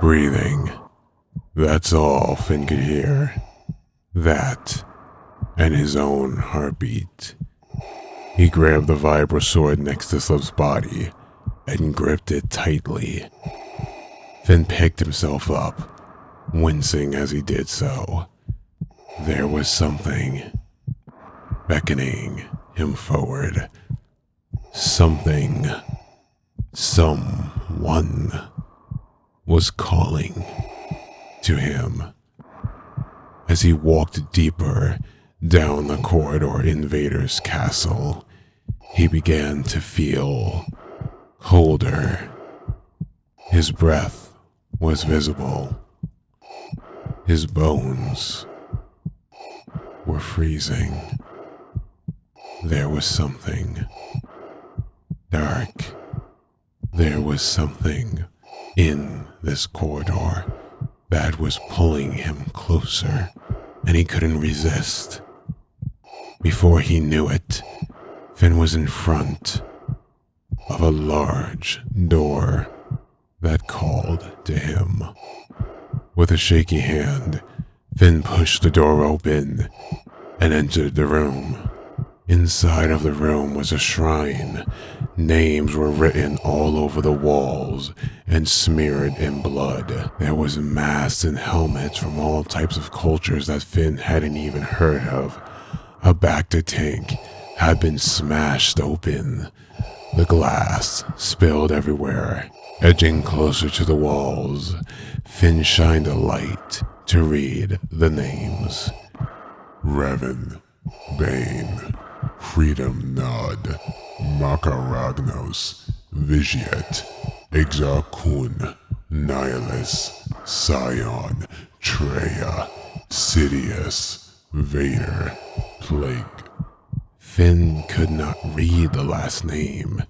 Breathing. That's all Finn could hear. That, and his own heartbeat. He grabbed the vibro sword next to Slip's body and gripped it tightly. Finn picked himself up, wincing as he did so. There was something beckoning him forward. Someone was calling to him. As he walked deeper down the corridor in Vader's castle, he began to feel colder. His breath was visible. His bones were freezing. There was something dark. There was something in this corridor that was pulling him closer, and he couldn't resist. Before he knew it, Finn was in front of a large door that called to him. With a shaky hand, Finn pushed the door open and entered the room. Inside of the room was a shrine. Names were written all over the walls and smeared in blood. There was masks and helmets from all types of cultures that Finn hadn't even heard of. A Bacta tank had been smashed open. The glass spilled everywhere. Edging closer to the walls, Finn shined a light to read the names. Revan, Bane, Freedom Nod, Makaragnos, Vigiet, Exarchun, Nihilus, Scion, Treya, Sidious, Vader, Plague. Finn could not read the last name.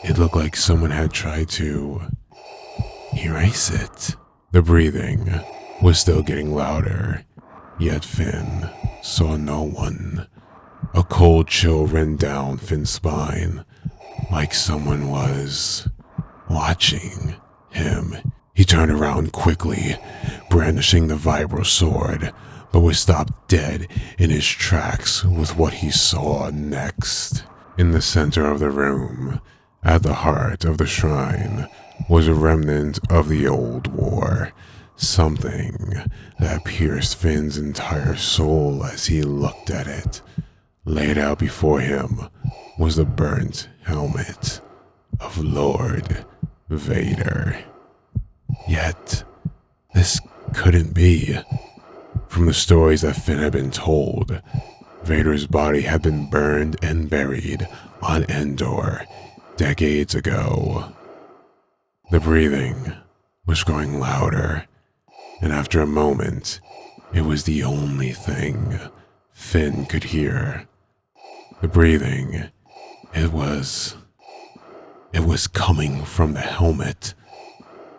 It looked like someone had tried to erase it. The breathing was still getting louder, yet Finn saw no one. A cold chill ran down Finn's spine, like someone was watching him. He turned around quickly, brandishing the vibro sword, but was stopped dead in his tracks with what he saw next. In the center of the room, at the heart of the shrine, was a remnant of the old war. Something that pierced Finn's entire soul as he looked at it. Laid out before him was the burnt helmet of Lord Vader. Yet, this couldn't be. From the stories that Finn had been told, Vader's body had been burned and buried on Endor decades ago. The breathing was growing louder, and after a moment, it was the only thing Finn could hear. The breathing, it was coming from the helmet.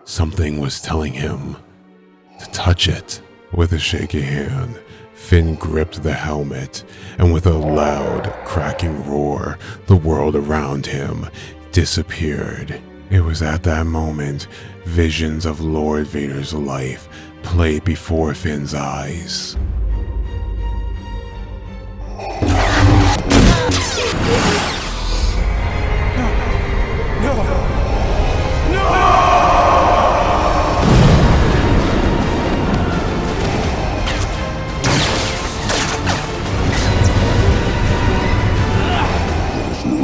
Something was telling him to touch it. With a shaky hand, Finn gripped the helmet, and with a loud, cracking roar, the world around him disappeared. It was at that moment, visions of Lord Vader's life played before Finn's eyes.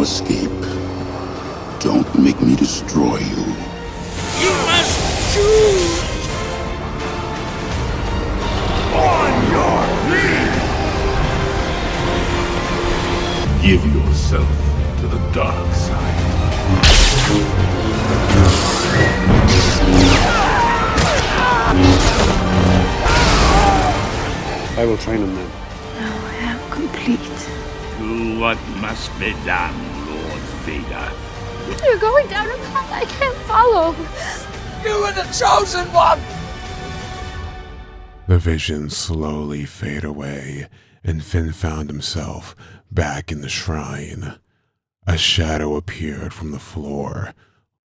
Escape. Don't make me destroy you. You must choose! On your feet! Give yourself to the dark side. I will train him then. Now I am complete. Do what must be done, Lord Vader. You're going down a path I can't follow. You are the chosen one! The visions slowly fade away, and Finn found himself back in the shrine. A shadow appeared from the floor,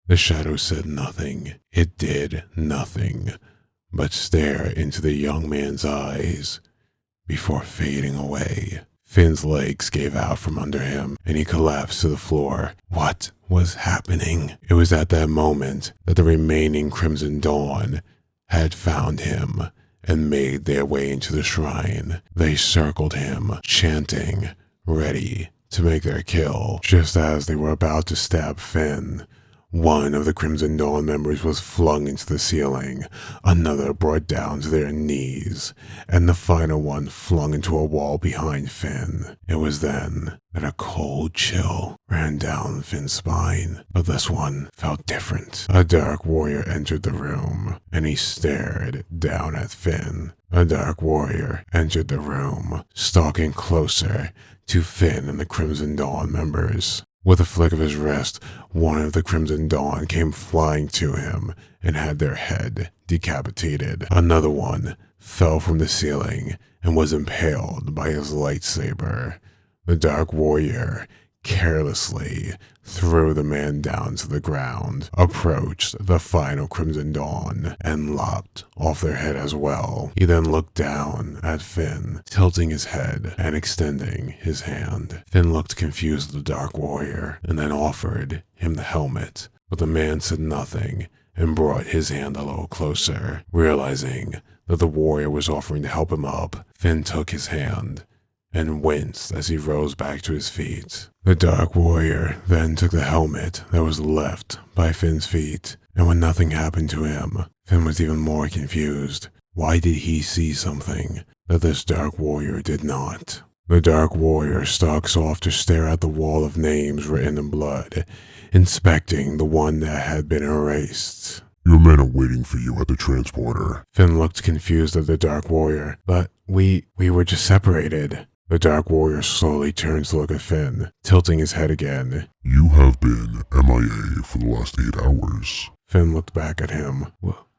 The shadow said nothing. It did nothing but stare into the young man's eyes before fading away. Finn's legs gave out from under him, and he collapsed to the floor. What was happening? It was at that moment that the remaining Crimson Dawn had found him and made their way into the shrine. They circled him, chanting, ready to make their kill. Just as they were about to stab Finn, one of the Crimson Dawn members was flung into the ceiling, another brought down to their knees, and the final one flung into a wall behind Finn. It was then that a cold chill ran down Finn's spine, but this one felt different. A dark warrior entered the room, and he stared down at Finn. A dark warrior entered the room, stalking closer to Finn and the Crimson Dawn members. With a flick of his wrist, one of the Crimson Dawn came flying to him and had their head decapitated. Another one fell from the ceiling and was impaled by his lightsaber. The Dark Warrior carelessly threw the man down to the ground, approached the final Crimson Dawn, and lopped off their head as well. He then looked down at Finn, tilting his head and extending his hand. Finn looked confused at the Dark Warrior and then offered him the helmet, but the man said nothing and brought his hand a little closer. Realizing that the warrior was offering to help him up, Finn took his hand and winced as he rose back to his feet. The Dark Warrior then took the helmet that was left by Finn's feet, and when nothing happened to him, Finn was even more confused. Why did he see something that this Dark Warrior did not? The Dark Warrior stalks off to stare at the wall of names written in blood, inspecting the one that had been erased. Your men are waiting for you at the transporter. Finn looked confused at the Dark Warrior, but we were just separated. The Dark Warrior slowly turns to look at Finn, tilting his head again. You have been MIA for the last 8 hours. Finn looked back at him.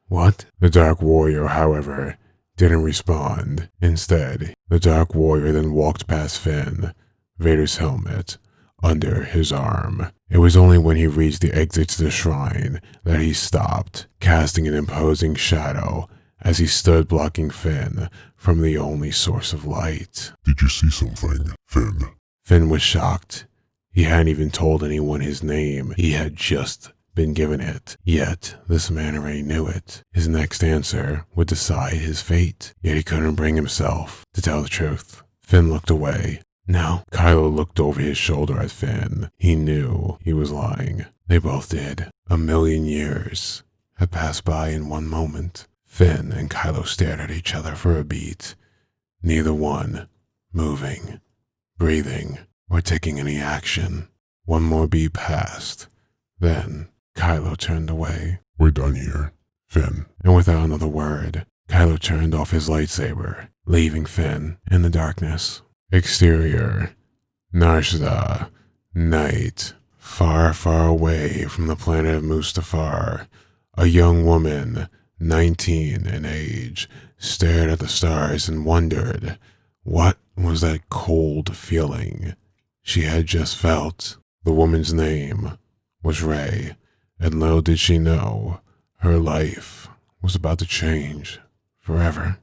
What? The Dark Warrior, however, didn't respond. Instead, the Dark Warrior then walked past Finn, Vader's helmet, under his arm. It was only when he reached the exit to the shrine that he stopped, casting an imposing shadow as he stood blocking Finn from the only source of light. Did you see something, Finn? Finn was shocked. He hadn't even told anyone his name. He had just been given it. Yet, this man already knew it. His next answer would decide his fate. Yet he couldn't bring himself to tell the truth. Finn looked away. No. Kylo looked over his shoulder at Finn. He knew he was lying. They both did. 1,000,000 years had passed by in one moment. Finn and Kylo stared at each other for a beat, neither one moving, breathing, or taking any action. One more beat passed. Then Kylo turned away. We're done here, Finn. And without another word, Kylo turned off his lightsaber, leaving Finn in the darkness. Exterior, Narshada, night, far, far away from the planet of Mustafar. A young woman, 19 in age, stared at the stars and wondered what was that cold feeling she had just felt. The woman's name was Rey, and little did she know her life was about to change forever.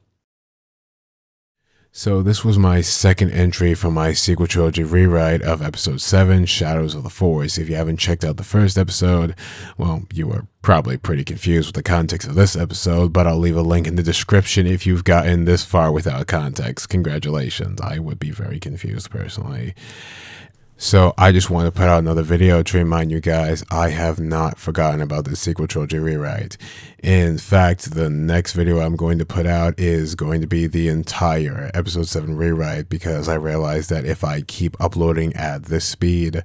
So this was my second entry from my sequel trilogy rewrite of episode 7, Shadows of the Force. If you haven't checked out the first episode, well, you were probably pretty confused with the context of this episode, but I'll leave a link in the description if you've gotten this far without context. Congratulations. I would be very confused personally. So I just want to put out another video to remind you guys I have not forgotten about this sequel trilogy rewrite. In fact, the next video I'm going to put out is going to be the entire episode 7 rewrite, because I realized that if I keep uploading at this speed,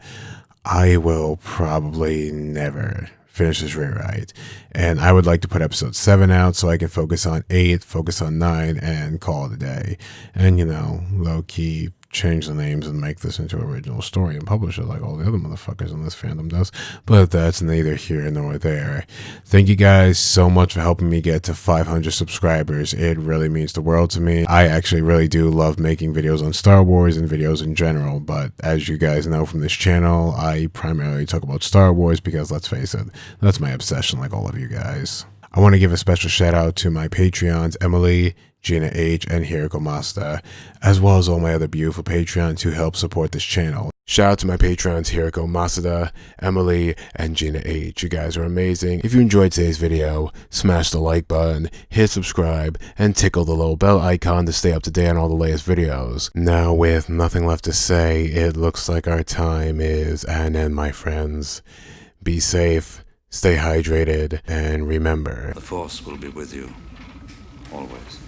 I will probably never finish this rewrite. And I would like to put episode 7 out so I can focus on 8, focus on 9, and call it a day. And, you know, low-key change the names and make this into an original story and publish it like all the other motherfuckers in this fandom does, but that's neither here nor there. Thank you guys so much for helping me get to 500 subscribers. It really means the world to me. I actually really do love making videos on Star Wars and videos in general, but as you guys know from this channel, I primarily talk about Star Wars because, let's face it, that's my obsession like all of you guys. I want to give a special shout out to my Patreons, Emily, Geena H, and Hiroko Matsuda, as well as all my other beautiful Patreons who help support this channel. Shout out to my Patreons, Hiroko Matsuda, Emily, and Geena H. You guys are amazing. If you enjoyed today's video, smash the like button, hit subscribe, and tickle the little bell icon to stay up to date on all the latest videos. Now, with nothing left to say, it looks like our time is at an end, my friends. Be safe, stay hydrated, and remember, the Force will be with you, always.